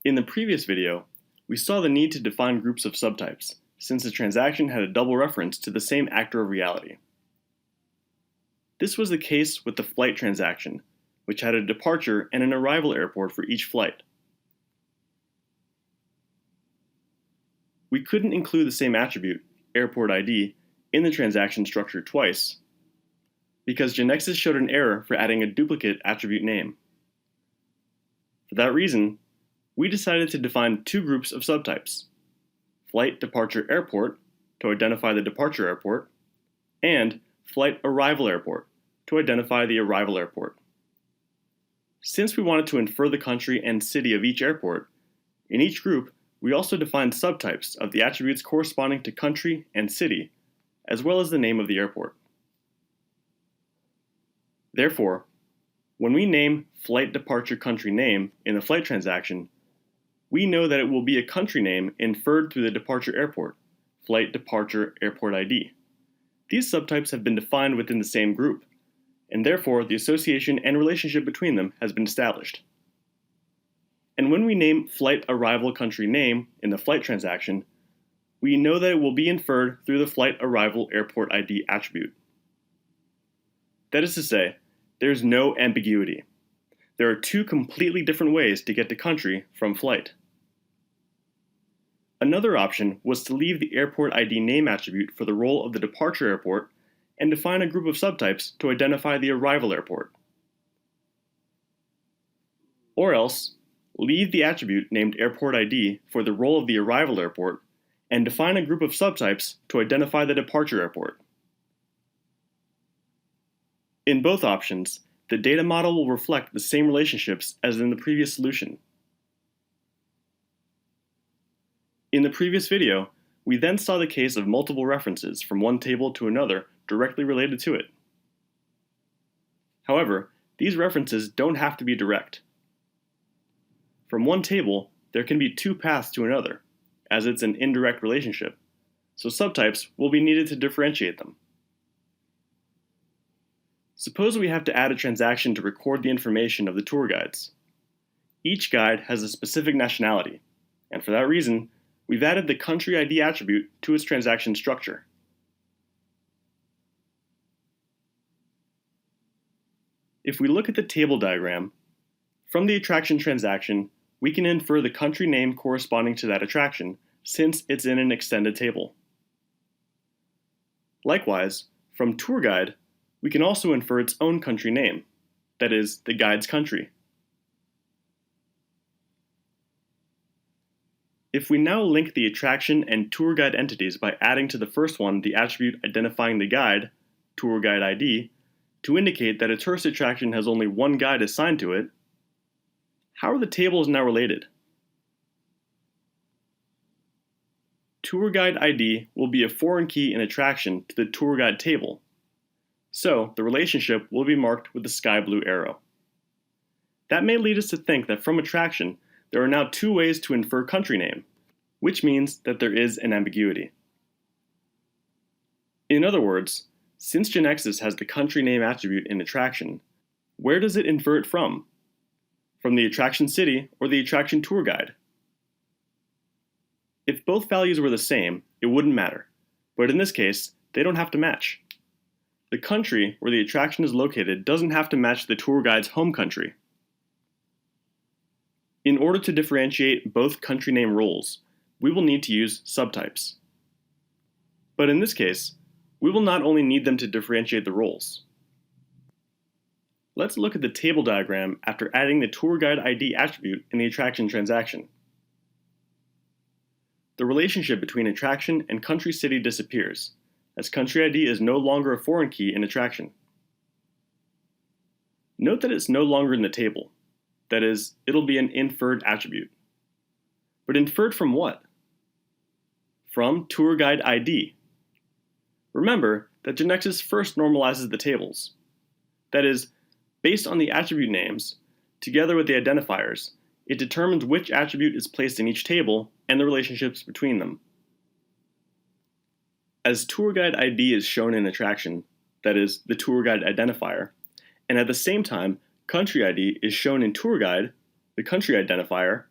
In the previous video, we saw the need to define groups of subtypes, since the transaction had a double reference to the same actor of reality. This was the case with the flight transaction, which had a departure and an arrival airport for each flight. We couldn't include the same attribute, airport ID, in the transaction structure twice, because Genexus showed an error for adding a duplicate attribute name. For that reason, we decided to define two groups of subtypes: flight departure airport to identify the departure airport, and flight arrival airport to identify the arrival airport. Since we wanted to infer the country and city of each airport, in each group we also defined subtypes of the attributes corresponding to country and city, as well as the name of the airport. Therefore, when we name flight departure country name in the flight transaction, we know that it will be a country name inferred through the departure airport, flight departure airport ID. These subtypes have been defined within the same group, and therefore the association and relationship between them has been established. And when we name flight arrival country name in the flight transaction, we know that it will be inferred through the flight arrival airport ID attribute. That is to say, there is no ambiguity. There are two completely different ways to get to country from flight. Another option was to leave the airport ID name attribute for the role of the departure airport and define a group of subtypes to identify the arrival airport. Or else, leave the attribute named airport ID for the role of the arrival airport and define a group of subtypes to identify the departure airport. In both options, the data model will reflect the same relationships as in the previous solution. In the previous video, we then saw the case of multiple references from one table to another directly related to it. However, these references don't have to be direct. From one table, there can be two paths to another, as it's an indirect relationship, so subtypes will be needed to differentiate them. Suppose we have to add a transaction to record the information of the tour guides. Each guide has a specific nationality, and for that reason, we've added the country ID attribute to its transaction structure. If we look at the table diagram, from the attraction transaction, we can infer the country name corresponding to that attraction, since it's in an extended table. Likewise, from tour guide, we can also infer its own country name, that is, the guide's country. If we now link the attraction and tour guide entities by adding to the first one the attribute identifying the guide, tour guide ID, to indicate that a tourist attraction has only one guide assigned to it, how are the tables now related? Tour guide ID will be a foreign key in attraction to the tour guide table, so the relationship will be marked with the sky blue arrow. That may lead us to think that from attraction, there are now two ways to infer country name, which means that there is an ambiguity. In other words, since Genexus has the country name attribute in attraction, where does it infer it from? From the attraction city or the attraction tour guide? If both values were the same, it wouldn't matter, but in this case, they don't have to match. The country where the attraction is located doesn't have to match the tour guide's home country. In order to differentiate both country name roles, we will need to use subtypes. But in this case, we will not only need them to differentiate the roles. Let's look at the table diagram after adding the tour guide ID attribute in the attraction transaction. The relationship between attraction and country city disappears, as country ID is no longer a foreign key in attraction. Note that it's no longer in the table. That is, it'll be an inferred attribute. But inferred from what? From tour guide ID. Remember that Genexus first normalizes the tables. That is, based on the attribute names, together with the identifiers, it determines which attribute is placed in each table and the relationships between them. As tour guide ID is shown in attraction, that is, the tour guide identifier, and at the same time, country ID is shown in tour guide, the country identifier,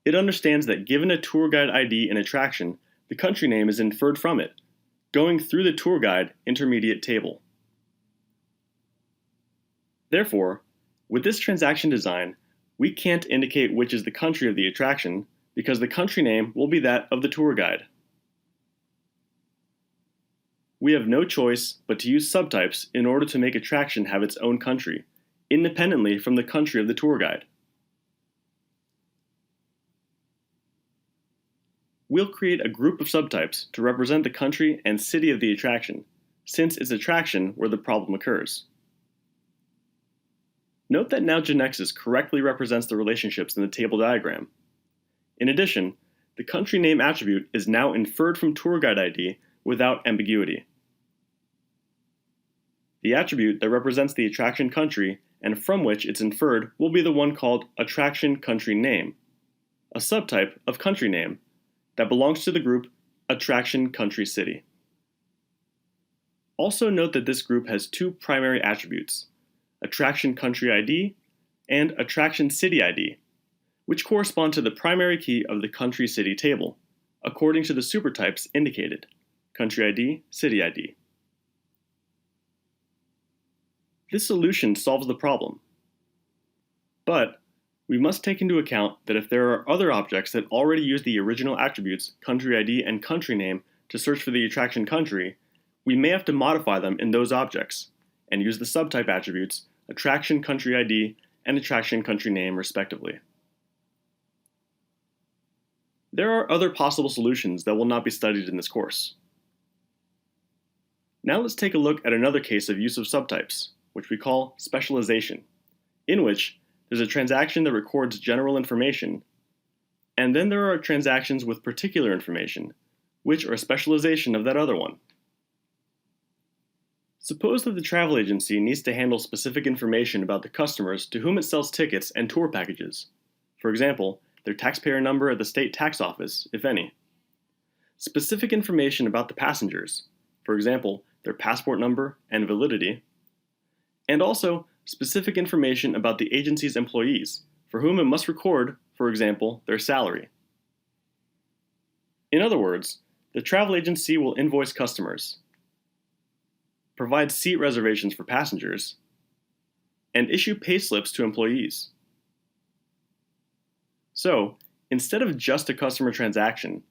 It understands that given a tour guide ID in attraction, the country name is inferred from it, going through the tour guide intermediate table. Therefore, with this transaction design, we can't indicate which is the country of the attraction because the country name will be that of the tour guide. We have no choice but to use subtypes in order to make attraction have its own country, independently from the country of the tour guide. We'll create a group of subtypes to represent the country and city of the attraction, since it's attraction where the problem occurs. Note that now Genexus correctly represents the relationships in the table diagram. In addition, the country name attribute is now inferred from tour guide ID without ambiguity. The attribute that represents the attraction country and from which it's inferred will be the one called attraction country name, a subtype of country name that belongs to the group attraction country city. Also note that this group has two primary attributes, attraction country ID and attraction city ID, which correspond to the primary key of the country city table, according to the supertypes indicated, country ID, city ID. This solution solves the problem. But we must take into account that if there are other objects that already use the original attributes, country ID and country name, to search for the attraction country, we may have to modify them in those objects and use the subtype attributes, attraction country ID and attraction country name respectively. There are other possible solutions that will not be studied in this course. Now let's take a look at another case of use of subtypes, which we call specialization, in which there's a transaction that records general information, and then there are transactions with particular information, which are a specialization of that other one. Suppose that the travel agency needs to handle specific information about the customers to whom it sells tickets and tour packages. For example, their taxpayer number at the state tax office, if any. Specific information about the passengers, for example, their passport number and validity. And also specific information about the agency's employees, for whom it must record, for example, their salary. In other words, the travel agency will invoice customers, provide seat reservations for passengers, and issue pay slips to employees. So, instead of just a customer transaction,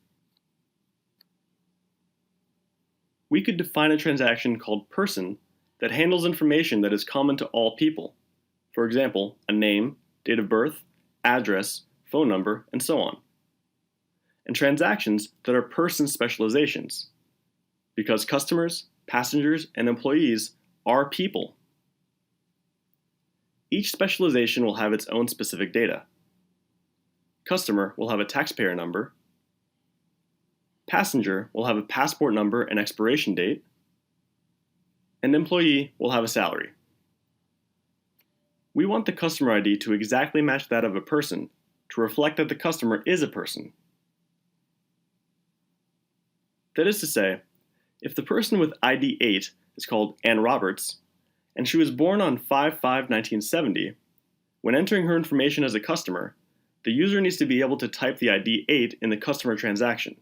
we could define a transaction called person that handles information that is common to all people. For example, a name, date of birth, address, phone number, and so on. And transactions that are person specializations, because customers, passengers, and employees are people. Each specialization will have its own specific data. Customer will have a taxpayer number. Passenger will have a passport number and expiration date. And employee will have a salary. We want the customer ID to exactly match that of a person to reflect that the customer is a person. That is to say, if the person with ID 8 is called Ann Roberts, and she was born on 5/5/1970, when entering her information as a customer, the user needs to be able to type the ID 8 in the customer transaction.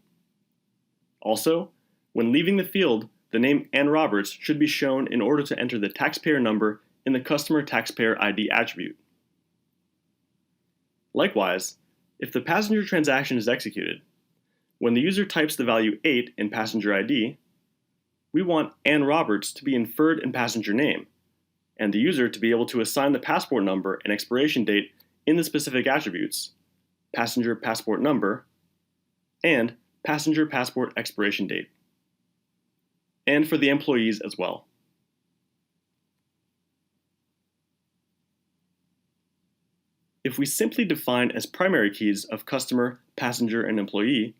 Also, when leaving the field, the name Ann Roberts should be shown in order to enter the taxpayer number in the customer taxpayer ID attribute. Likewise, if the passenger transaction is executed, when the user types the value 8 in passenger ID, we want Ann Roberts to be inferred in passenger name, and the user to be able to assign the passport number and expiration date in the specific attributes, passenger passport number, and passenger passport expiration date, and for the employees as well. If we simply define as primary keys of customer, passenger, and employee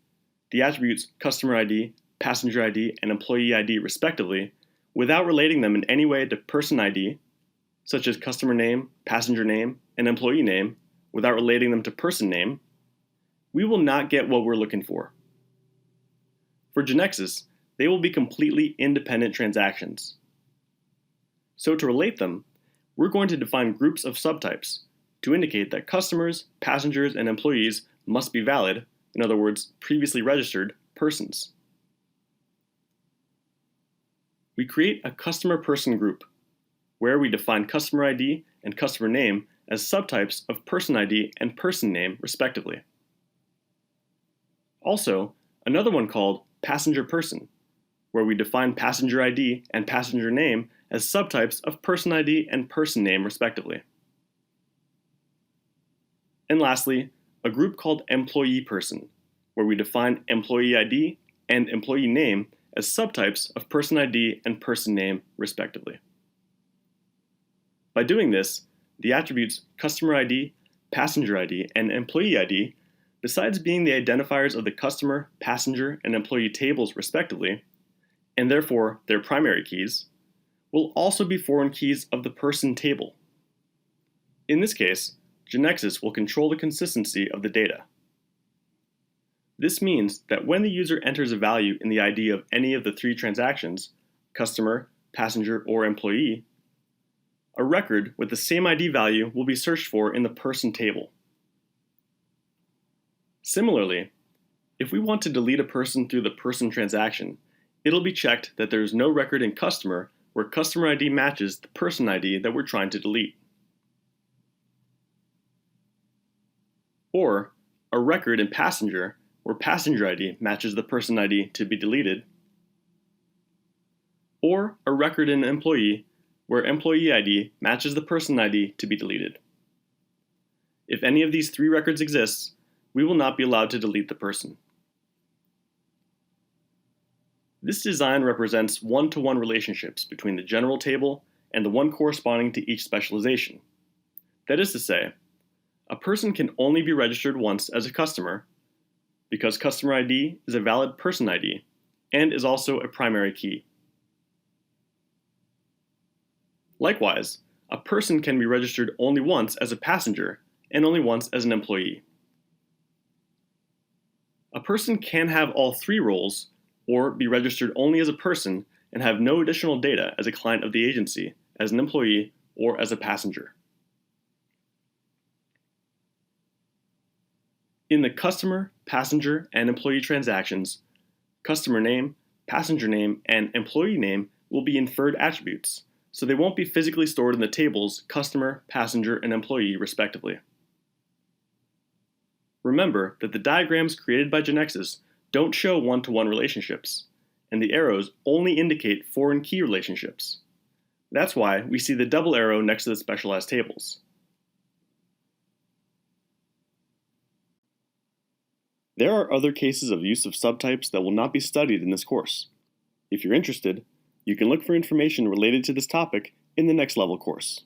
the attributes customer ID, passenger ID, and employee ID respectively, without relating them in any way to person ID, such as customer name, passenger name, and employee name, without relating them to person name, we will not get what we're looking for. For Genexus, they will be completely independent transactions. So to relate them, we're going to define groups of subtypes to indicate that customers, passengers, and employees must be valid, in other words, previously registered, persons. We create a customer person group, where we define customer ID and customer name as subtypes of person ID and person name, respectively. Also, another one called passenger person, where we define passenger ID and passenger name as subtypes of person ID and person name, respectively. And lastly, a group called employee person, where we define employee ID and employee name as subtypes of person ID and person name, respectively. By doing this, the attributes customer ID, passenger ID, and employee ID, besides being the identifiers of the customer, passenger, and employee tables, respectively, and therefore their primary keys, will also be foreign keys of the person table. In this case, Genexus will control the consistency of the data. This means that when the user enters a value in the ID of any of the three transactions, customer, passenger, or employee, a record with the same ID value will be searched for in the person table. Similarly, if we want to delete a person through the person transaction, it'll be checked that there is no record in customer where customer ID matches the person ID that we're trying to delete. Or a record in passenger where passenger ID matches the person ID to be deleted. Or a record in employee where employee ID matches the person ID to be deleted. If any of these three records exists, we will not be allowed to delete the person. This design represents one-to-one relationships between the general table and the one corresponding to each specialization. That is to say, a person can only be registered once as a customer because customer ID is a valid person ID and is also a primary key. Likewise, a person can be registered only once as a passenger and only once as an employee. A person can have all three roles or be registered only as a person and have no additional data as a client of the agency, as an employee, or as a passenger. In the customer, passenger, and employee transactions, customer name, passenger name, and employee name will be inferred attributes, so they won't be physically stored in the tables customer, passenger, and employee, respectively. Remember that the diagrams created by Genexus don't show one-to-one relationships, and the arrows only indicate foreign key relationships. That's why we see the double arrow next to the specialized tables. There are other cases of use of subtypes that will not be studied in this course. If you're interested, you can look for information related to this topic in the next level course.